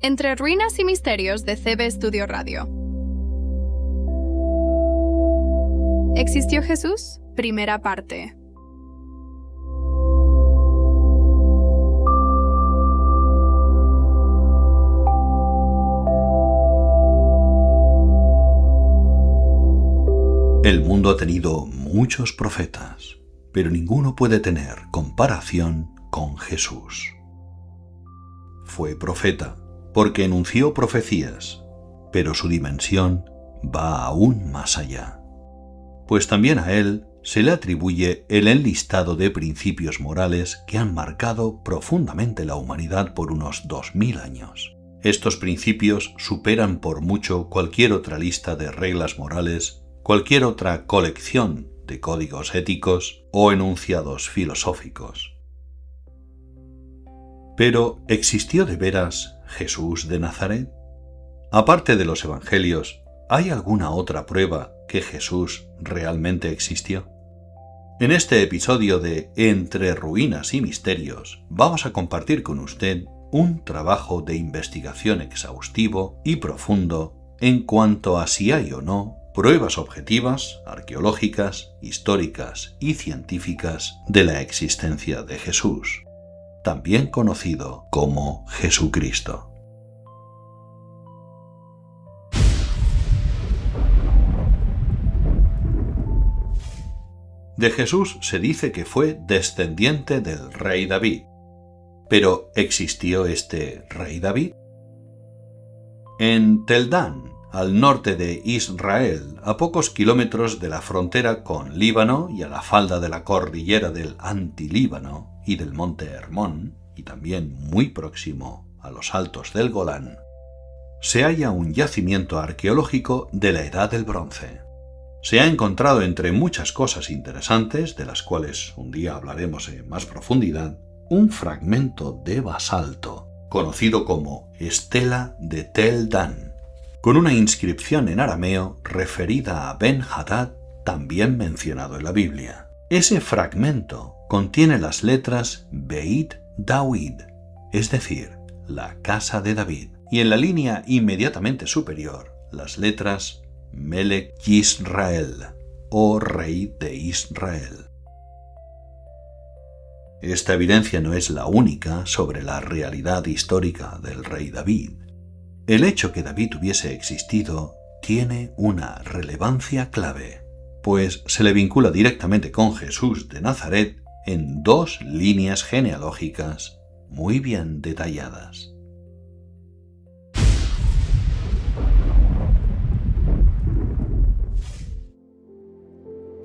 Entre ruinas y misterios de CB Studio Radio. ¿Existió Jesús? Primera parte. El mundo ha tenido muchos profetas, pero ninguno puede tener comparación con Jesús. Fue profeta porque enunció profecías, pero su dimensión va aún más allá, pues también a él se le atribuye el enlistado de principios morales que han marcado profundamente la humanidad por unos 2000 años. Estos principios superan por mucho cualquier otra lista de reglas morales, cualquier otra colección de códigos éticos o enunciados filosóficos. Pero, ¿existió de veras Jesús de Nazaret? Aparte de los evangelios, ¿hay alguna otra prueba que Jesús realmente existió? En este episodio de Entre ruinas y misterios, vamos a compartir con usted un trabajo de investigación exhaustivo y profundo en cuanto a si hay o no pruebas objetivas, arqueológicas, históricas y científicas de la existencia de Jesús, también conocido como Jesucristo. De Jesús se dice que fue descendiente del rey David. ¿Pero existió este rey David? En Tel Dan, al norte de Israel, a pocos kilómetros de la frontera con Líbano y a la falda de la cordillera del Antilíbano y del monte Hermón, y también muy próximo a los altos del Golán, se halla un yacimiento arqueológico de la Edad del Bronce. Se ha encontrado entre muchas cosas interesantes, de las cuales un día hablaremos en más profundidad, un fragmento de basalto, conocido como Estela de Tel Dan, con una inscripción en arameo referida a Ben-Hadad, también mencionado en la Biblia. Ese fragmento contiene las letras Beit David, es decir, la casa de David, y en la línea inmediatamente superior, las letras Melech Yisrael, o Rey de Israel. Esta evidencia no es la única sobre la realidad histórica del rey David. El hecho que David hubiese existido tiene una relevancia clave, pues se le vincula directamente con Jesús de Nazaret en dos líneas genealógicas muy bien detalladas.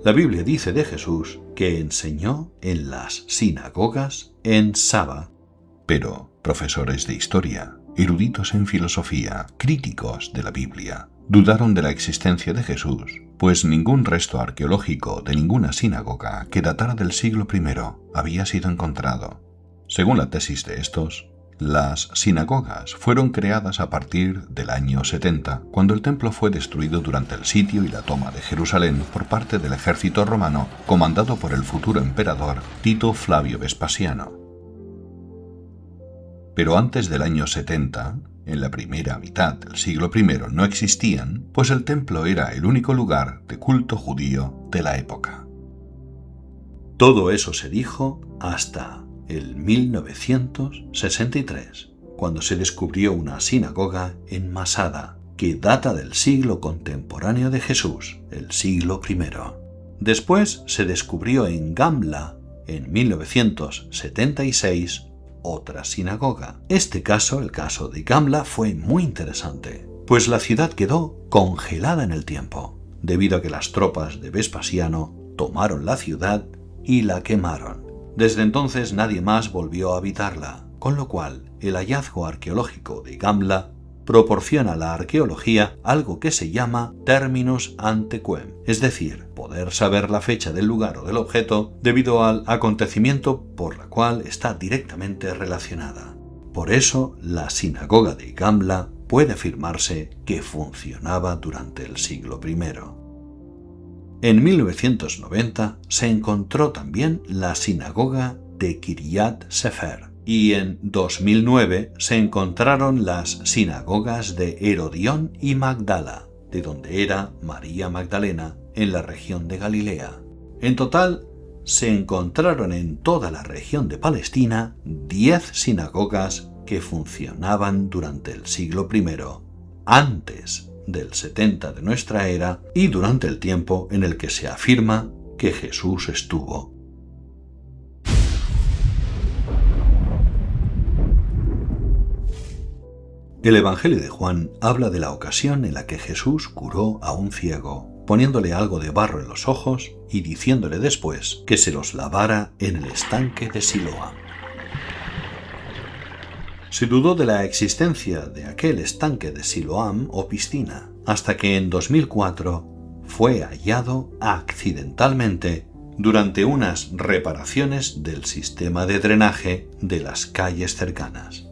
La Biblia dice de Jesús que enseñó en las sinagogas en Saba. Pero profesores de historia, eruditos en filosofía, críticos de la Biblia, dudaron de la existencia de Jesús, pues ningún resto arqueológico de ninguna sinagoga que datara del siglo I había sido encontrado. Según la tesis de estos, las sinagogas fueron creadas a partir del año 70, cuando el templo fue destruido durante el sitio y la toma de Jerusalén por parte del ejército romano comandado por el futuro emperador Tito Flavio Vespasiano. Pero antes del año 70, en la primera mitad del siglo I, no existían, pues el templo era el único lugar de culto judío de la época. Todo eso se dijo hasta el 1963, cuando se descubrió una sinagoga en Masada, que data del siglo contemporáneo de Jesús, el siglo I. Después se descubrió en Gamla, en 1976, otra sinagoga. Este caso, el caso de Gamla, fue muy interesante, pues la ciudad quedó congelada en el tiempo, debido a que las tropas de Vespasiano tomaron la ciudad y la quemaron. Desde entonces nadie más volvió a habitarla, con lo cual el hallazgo arqueológico de Gamla proporciona a la arqueología algo que se llama terminus ante quem, es decir, poder saber la fecha del lugar o del objeto debido al acontecimiento por la cual está directamente relacionada. Por eso, la sinagoga de Gamla puede afirmarse que funcionaba durante el siglo I. En 1990 se encontró también la sinagoga de Kiryat Sefer, y en 2009 se encontraron las sinagogas de Herodión y Magdala, de donde era María Magdalena, en la región de Galilea. En total, se encontraron en toda la región de Palestina 10 sinagogas que funcionaban durante el siglo I, antes del 70 de nuestra era y durante el tiempo en el que se afirma que Jesús estuvo. El Evangelio de Juan habla de la ocasión en la que Jesús curó a un ciego, poniéndole algo de barro en los ojos y diciéndole después que se los lavara en el estanque de Siloam. Se dudó de la existencia de aquel estanque de Siloam o piscina, hasta que en 2004 fue hallado accidentalmente durante unas reparaciones del sistema de drenaje de las calles cercanas.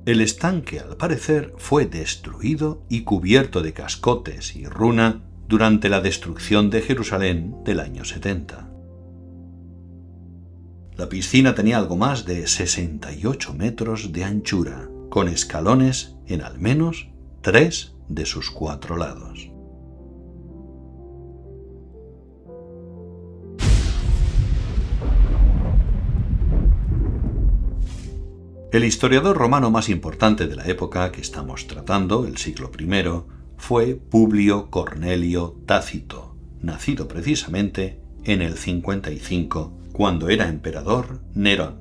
El estanque, al parecer, fue destruido y cubierto de cascotes y runa durante la destrucción de Jerusalén del año 70. La piscina tenía algo más de 68 metros de anchura, con escalones en al menos 3 de sus 4 lados. El historiador romano más importante de la época que estamos tratando, el siglo I, fue Publio Cornelio Tácito, nacido precisamente en el 55, cuando era emperador Nerón.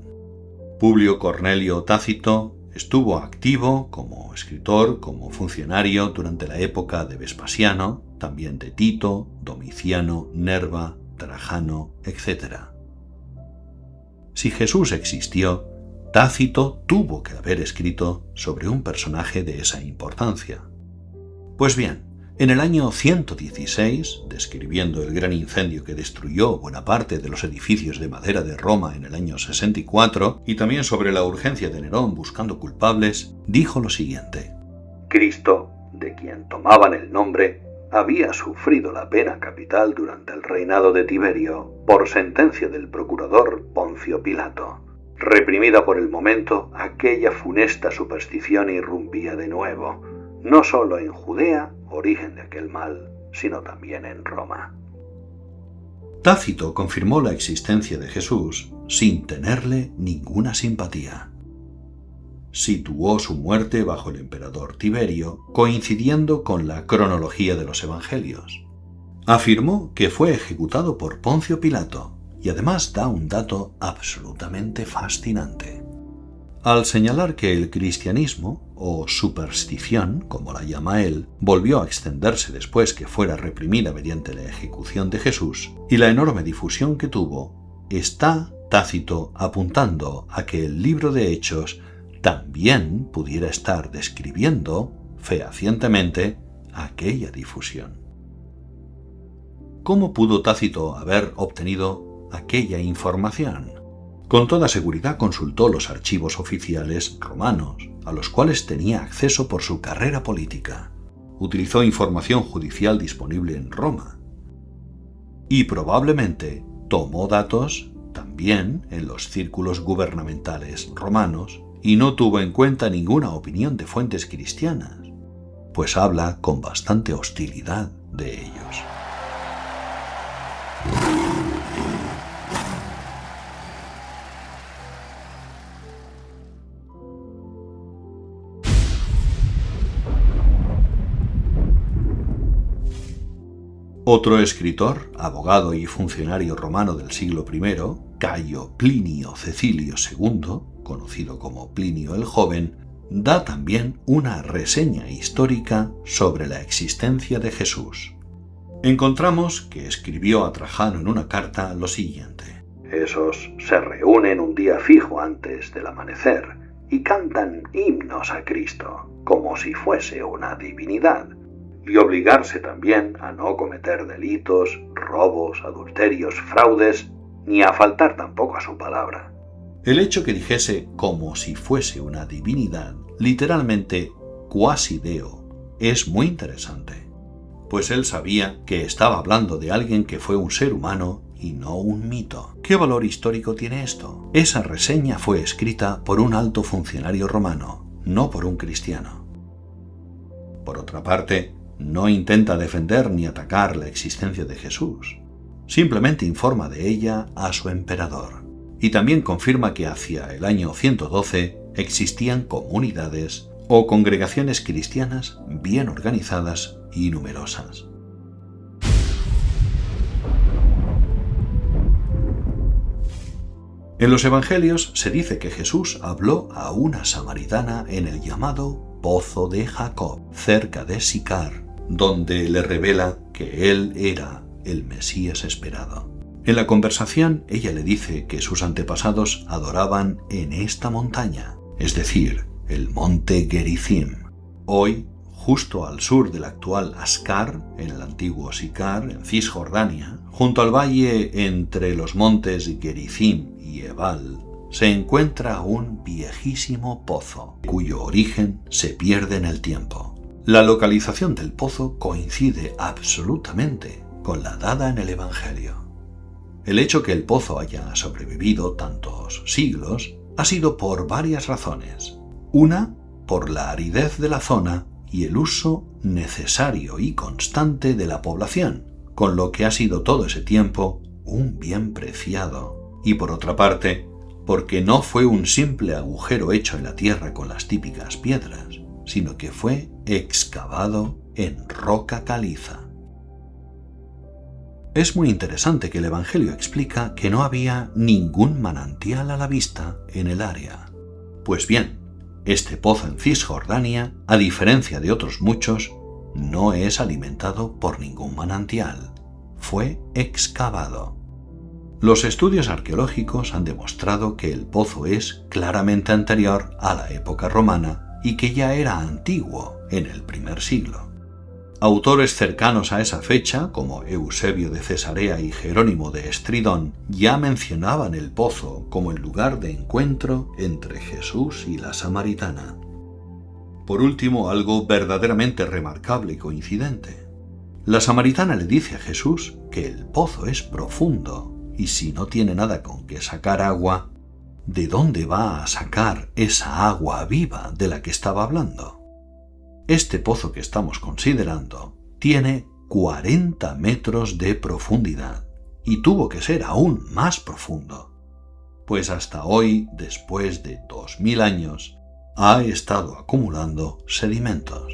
Publio Cornelio Tácito estuvo activo como escritor, como funcionario durante la época de Vespasiano, también de Tito, Domiciano, Nerva, Trajano, etc. Si Jesús existió, Tácito tuvo que haber escrito sobre un personaje de esa importancia. Pues bien, en el año 116, describiendo el gran incendio que destruyó buena parte de los edificios de madera de Roma en el año 64, y también sobre la urgencia de Nerón buscando culpables, dijo lo siguiente: Cristo, de quien tomaban el nombre, había sufrido la pena capital durante el reinado de Tiberio por sentencia del procurador Poncio Pilato. Reprimida por el momento, aquella funesta superstición irrumpía de nuevo, no solo en Judea, origen de aquel mal, sino también en Roma. Tácito confirmó la existencia de Jesús sin tenerle ninguna simpatía. Situó su muerte bajo el emperador Tiberio, coincidiendo con la cronología de los evangelios. Afirmó que fue ejecutado por Poncio Pilato, y además da un dato absolutamente fascinante. Al señalar que el cristianismo, o superstición, como la llama él, volvió a extenderse después que fuera reprimida mediante la ejecución de Jesús, y la enorme difusión que tuvo, está Tácito apuntando a que el libro de Hechos también pudiera estar describiendo, fehacientemente, aquella difusión. ¿Cómo pudo Tácito haber obtenido aquella información? Con toda seguridad consultó los archivos oficiales romanos, a los cuales tenía acceso por su carrera política. Utilizó información judicial disponible en Roma. Y probablemente tomó datos también en los círculos gubernamentales romanos y no tuvo en cuenta ninguna opinión de fuentes cristianas, pues habla con bastante hostilidad de ellos. Otro escritor, abogado y funcionario romano del siglo I, Cayo Plinio Cecilio II, conocido como Plinio el Joven, da también una reseña histórica sobre la existencia de Jesús. Encontramos que escribió a Trajano en una carta lo siguiente: Esos se reúnen un día fijo antes del amanecer y cantan himnos a Cristo, como si fuese una divinidad, y obligarse también a no cometer delitos, robos, adulterios, fraudes, ni a faltar tampoco a su palabra. El hecho que dijese como si fuese una divinidad, literalmente quasi deo, es muy interesante, pues él sabía que estaba hablando de alguien que fue un ser humano y no un mito. ¿Qué valor histórico tiene esto? Esa reseña fue escrita por un alto funcionario romano, no por un cristiano. Por otra parte, no intenta defender ni atacar la existencia de Jesús. Simplemente informa de ella a su emperador. Y también confirma que hacia el año 112 existían comunidades o congregaciones cristianas bien organizadas y numerosas. En los Evangelios se dice que Jesús habló a una samaritana en el llamado Pozo de Jacob, cerca de Sicar, donde le revela que él era el Mesías esperado. En la conversación, ella le dice que sus antepasados adoraban en esta montaña, es decir, el monte Gerizim. Hoy, justo al sur del actual Ascar, en el antiguo Sicar, en Cisjordania, junto al valle entre los montes Gerizim y Ebal, se encuentra un viejísimo pozo, cuyo origen se pierde en el tiempo. La localización del pozo coincide absolutamente con la dada en el Evangelio. El hecho que el pozo haya sobrevivido tantos siglos ha sido por varias razones. Una, por la aridez de la zona y el uso necesario y constante de la población, con lo que ha sido todo ese tiempo un bien preciado. Y por otra parte, porque no fue un simple agujero hecho en la tierra con las típicas piedras, sino que fue excavado en roca caliza. Es muy interesante que el Evangelio explica que no había ningún manantial a la vista en el área. Pues bien, este pozo en Cisjordania, a diferencia de otros muchos, no es alimentado por ningún manantial. Fue excavado. Los estudios arqueológicos han demostrado que el pozo es claramente anterior a la época romana y que ya era antiguo en el primer siglo. Autores cercanos a esa fecha, como Eusebio de Cesarea y Jerónimo de Estridón, ya mencionaban el pozo como el lugar de encuentro entre Jesús y la samaritana. Por último, algo verdaderamente remarcable y coincidente. La samaritana le dice a Jesús que el pozo es profundo y si no tiene nada con que sacar agua, ¿de dónde va a sacar esa agua viva de la que estaba hablando? Este pozo que estamos considerando tiene 40 metros de profundidad y tuvo que ser aún más profundo, pues hasta hoy, después de 2000 años, ha estado acumulando sedimentos.